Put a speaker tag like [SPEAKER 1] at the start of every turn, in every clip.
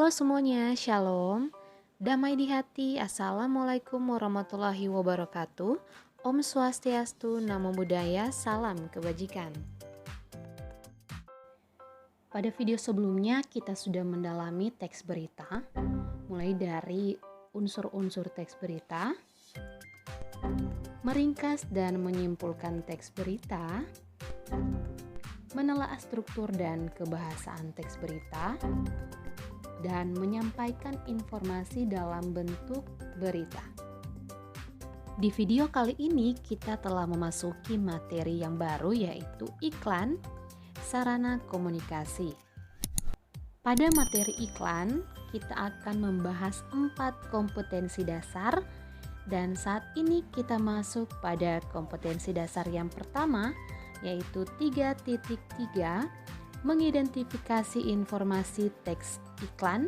[SPEAKER 1] Halo semuanya, Shalom, damai di hati, Assalamualaikum warahmatullahi wabarakatuh. Om Swastiastu, Namo Buddhaya, salam kebajikan. Pada video sebelumnya kita sudah mendalami teks berita, mulai dari unsur-unsur teks berita, meringkas dan menyimpulkan teks berita, menelaah struktur dan kebahasaan teks berita, dan menyampaikan informasi dalam bentuk berita. Di video kali ini kita telah memasuki materi yang baru, yaitu iklan, sarana komunikasi. Pada materi iklan, kita akan membahas 4 kompetensi dasar, dan saat ini kita masuk pada kompetensi dasar yang pertama, yaitu 3.3, mengidentifikasi informasi teks iklan,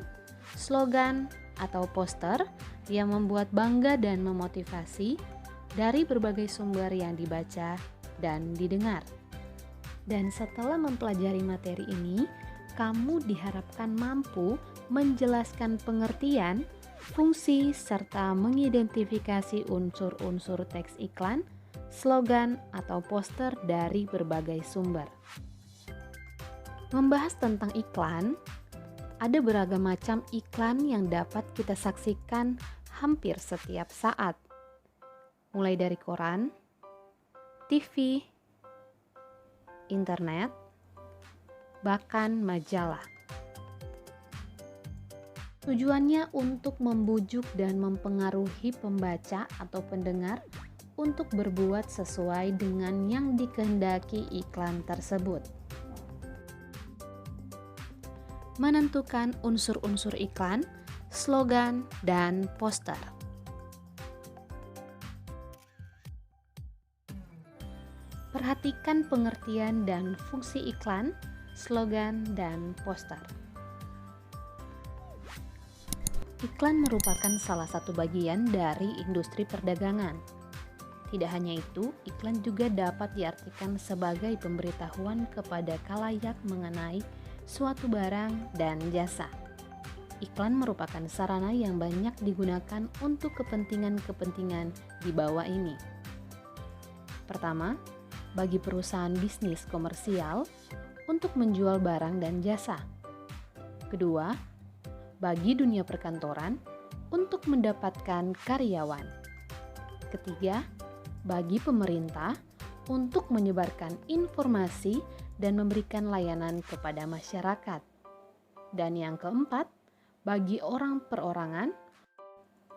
[SPEAKER 1] slogan, atau poster yang membuat bangga dan memotivasi dari berbagai sumber yang dibaca dan didengar. Dan setelah mempelajari materi ini, kamu diharapkan mampu menjelaskan pengertian, fungsi, serta mengidentifikasi unsur-unsur teks iklan, slogan, atau poster dari berbagai sumber. Membahas tentang iklan, ada beragam macam iklan yang dapat kita saksikan hampir setiap saat. Mulai dari koran, TV, internet, bahkan majalah. Tujuannya untuk membujuk dan mempengaruhi pembaca atau pendengar untuk berbuat sesuai dengan yang dikehendaki iklan tersebut. Menentukan unsur-unsur iklan, slogan, dan poster. Perhatikan pengertian dan fungsi iklan, slogan, dan poster. Iklan merupakan salah satu bagian dari industri perdagangan. Tidak hanya itu, iklan juga dapat diartikan sebagai pemberitahuan kepada khalayak mengenai suatu barang dan jasa. Iklan merupakan sarana yang banyak digunakan untuk kepentingan-kepentingan di bawah ini. Pertama, bagi perusahaan bisnis komersial untuk menjual barang dan jasa. Kedua, bagi dunia perkantoran untuk mendapatkan karyawan. Ketiga, bagi pemerintah untuk menyebarkan informasi dan memberikan layanan kepada masyarakat. Dan yang keempat, bagi orang perorangan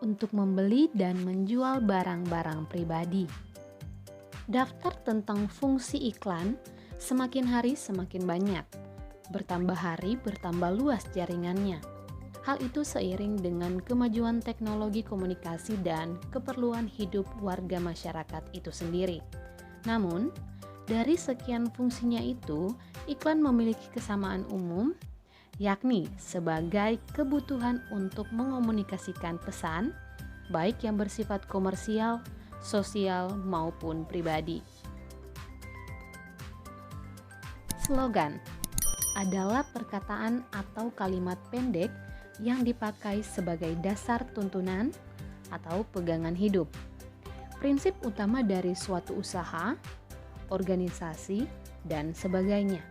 [SPEAKER 1] untuk membeli dan menjual barang-barang pribadi. Daftar tentang fungsi iklan semakin hari semakin banyak, bertambah hari bertambah luas jaringannya. Hal itu seiring dengan kemajuan teknologi komunikasi dan keperluan hidup warga masyarakat itu sendiri. Namun, dari sekian fungsinya itu, iklan memiliki kesamaan umum, yakni sebagai kebutuhan untuk mengomunikasikan pesan, baik yang bersifat komersial, sosial, maupun pribadi. Slogan adalah perkataan atau kalimat pendek yang dipakai sebagai dasar tuntunan atau pegangan hidup. Prinsip utama dari suatu usaha, organisasi, dan sebagainya.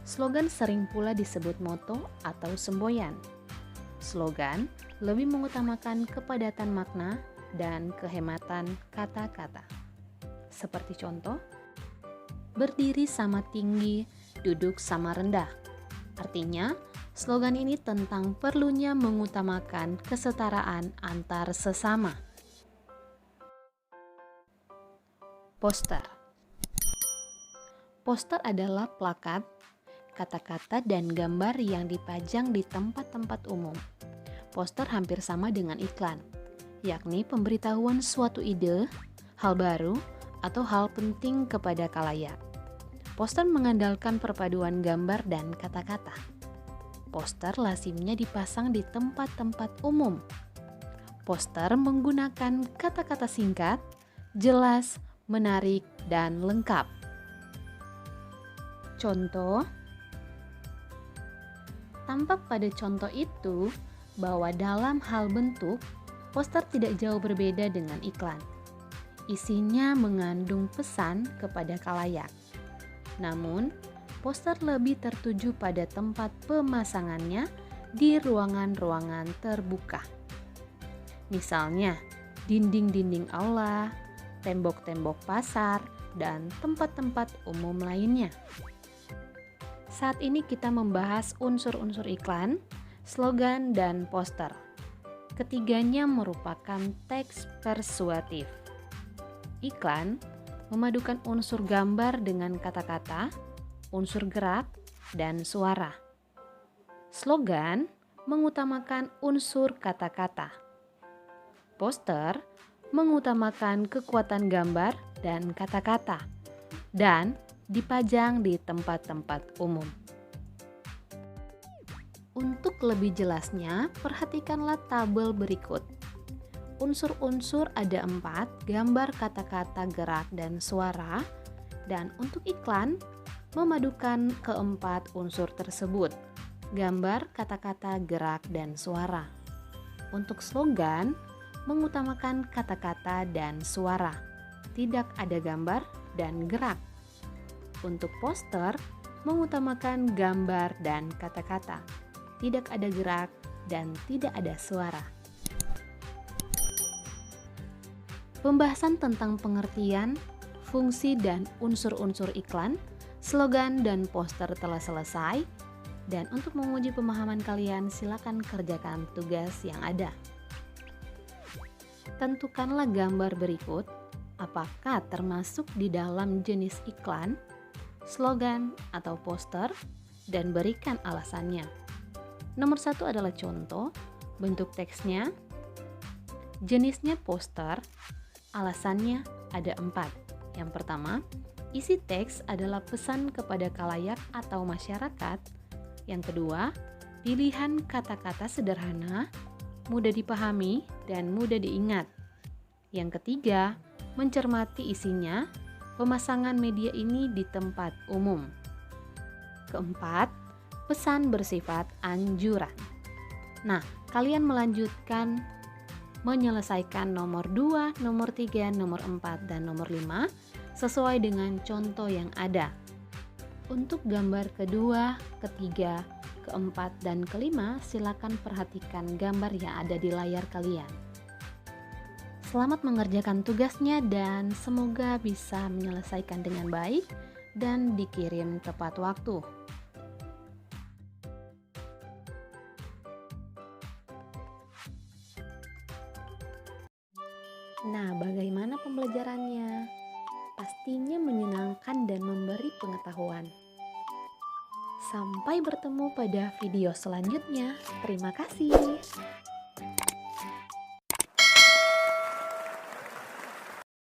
[SPEAKER 1] Slogan sering pula disebut moto atau semboyan. Slogan lebih mengutamakan kepadatan makna dan kehematan kata-kata. Seperti contoh, berdiri sama tinggi, duduk sama rendah. Artinya, slogan ini tentang perlunya mengutamakan kesetaraan antar sesama. Poster. Poster adalah plakat, kata-kata, dan gambar yang dipajang di tempat-tempat umum. Poster hampir sama dengan iklan, yakni pemberitahuan suatu ide, hal baru, atau hal penting kepada khalayak. Poster mengandalkan perpaduan gambar dan kata-kata. Poster lazimnya dipasang di tempat-tempat umum. Poster menggunakan kata-kata singkat, jelas, menarik, dan lengkap. Contoh, Tampak pada contoh itu bahwa dalam hal bentuk, poster tidak jauh berbeda dengan iklan. Isinya mengandung pesan kepada khalayak. Namun, poster lebih tertuju pada tempat pemasangannya di ruangan-ruangan terbuka. Misalnya, dinding-dinding aula, tembok-tembok pasar, dan tempat-tempat umum lainnya. Saat ini kita membahas unsur-unsur iklan, slogan, dan poster. Ketiganya merupakan teks persuasif. Iklan memadukan unsur gambar dengan kata-kata, unsur gerak, dan suara. Slogan mengutamakan unsur kata-kata. Poster mengutamakan kekuatan gambar dan kata-kata, dan dipajang di tempat-tempat umum. Untuk lebih jelasnya, perhatikanlah tabel berikut. Unsur-unsur ada 4, gambar, kata-kata, gerak, dan suara. Dan untuk iklan, memadukan keempat unsur tersebut, gambar, kata-kata, gerak, dan suara. Untuk slogan, mengutamakan kata-kata dan suara, tidak ada gambar dan gerak. Untuk poster, mengutamakan gambar dan kata-kata, tidak ada gerak dan tidak ada suara. Pembahasan tentang pengertian, fungsi dan unsur-unsur iklan, slogan dan poster telah selesai. Dan untuk menguji pemahaman kalian, silakan kerjakan tugas yang ada. Tentukanlah gambar berikut, apakah termasuk di dalam jenis iklan, slogan, atau poster, dan berikan alasannya. Nomor 1 adalah contoh, bentuk teksnya, jenisnya poster, alasannya ada 4. Yang pertama, isi teks adalah pesan kepada khalayak atau masyarakat. Yang kedua, pilihan kata-kata sederhana, mudah dipahami, dan mudah diingat. Yang ketiga, mencermati isinya, pemasangan media ini di tempat umum. Keempat, pesan bersifat anjuran. Nah, kalian melanjutkan menyelesaikan nomor 2, nomor 3, nomor 4, dan nomor 5 sesuai dengan contoh yang ada. Untuk gambar kedua, ketiga, keempat, dan kelima, silakan perhatikan gambar yang ada di layar kalian. Selamat mengerjakan tugasnya dan semoga bisa menyelesaikan dengan baik dan dikirim tepat waktu. Nah, bagaimana pembelajarannya? Pastinya menyenangkan dan memberi pengetahuan. Sampai bertemu pada video selanjutnya. Terima kasih.